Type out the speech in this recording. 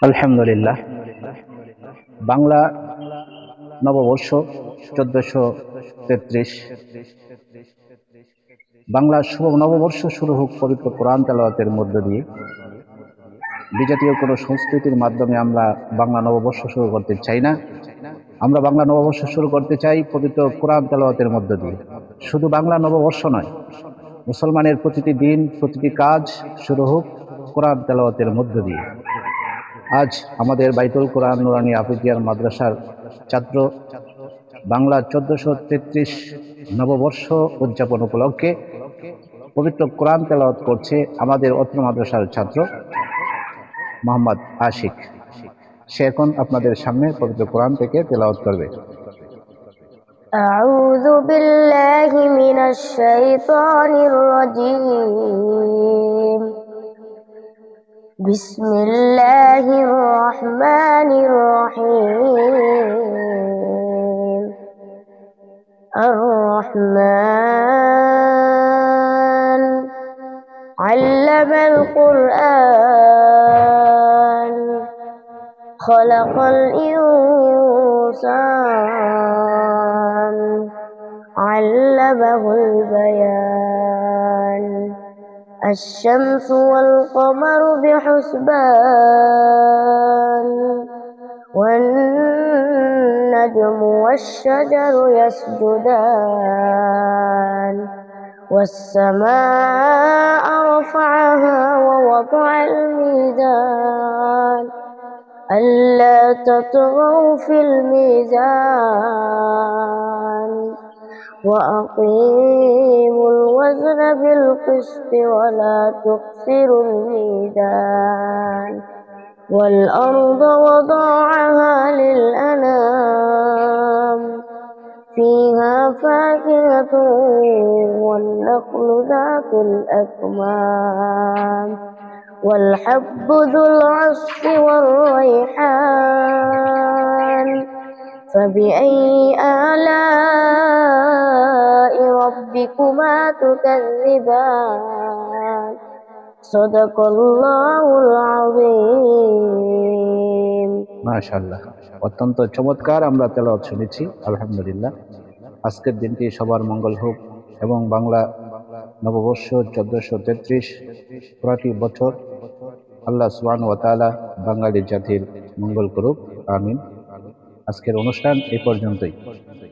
আলহামদুলিল্লাহ। বাংলা নববর্ষ 1433। বাংলা শুভ নববর্ষ শুরু হোক পবিত্র কোরআন তেলাওয়াতের মধ্য দিয়ে। বিজাতীয় কোনো সংস্কৃতির মাধ্যমে আমরা বাংলা নববর্ষ শুরু করতে চাই না। আমরা বাংলা নববর্ষ শুরু করতে চাই পবিত্র কোরআন তেলাওয়াতের মধ্য দিয়ে। শুধু বাংলা নববর্ষ নয়, মুসলমানের প্রতিটি দিন, প্রতিটি কাজ শুরু হোক কোরআন তেলাওয়াতের মধ্য দিয়ে। আজ আমাদের বাইতুল কোরআন নুরানী আফিজিয়ার মাদ্রাসার ছাত্র বাংলা 1433 নববর্ষ উদযাপন উপলক্ষে পবিত্র কোরআন তেলাওয়াত করছে আমাদের অত্র মাদ্রাসার ছাত্র মোহাম্মদ আশিক। সে এখন আপনাদের সামনে পবিত্র কোরআন থেকে তেলাওয়াত করবে। أعوذ بالله من الشيطان الرجيم. بسم الله الرحمن الرحيم. الرحمن علم القرآن خلق الإنسان علمه البيان. الشمس والقمر بحسبان والنجم والشجر يسجدان. والسماء رفعها ووضع الميزان ألا تطغوا في الميزان وأقيموا الوزن بالقسط ولا تخسروا الميزان. والأرض وضعها للأنام فيها فاكهة والنخل ذات الأكمام والحب ذو العصف والريحان. فبأي آلاء ربكما تكذبان. صدق الله العظيم. মাশাআল্লাহ, অত্যন্ত চমৎকার আমরা তেলাওয়াত শুনেছি। আলহামদুলিল্লাহ। আজকের দিনটি সবার মঙ্গল হোক এবং বাংলা নববর্ষ 1433 পুরাটি বছর আল্লাহ সুবহানাহু ওয়া তাআলা বাঙালি জাতির মঙ্গল করুক, আমিন। আজকের অনুষ্ঠান এই পর্যন্তই।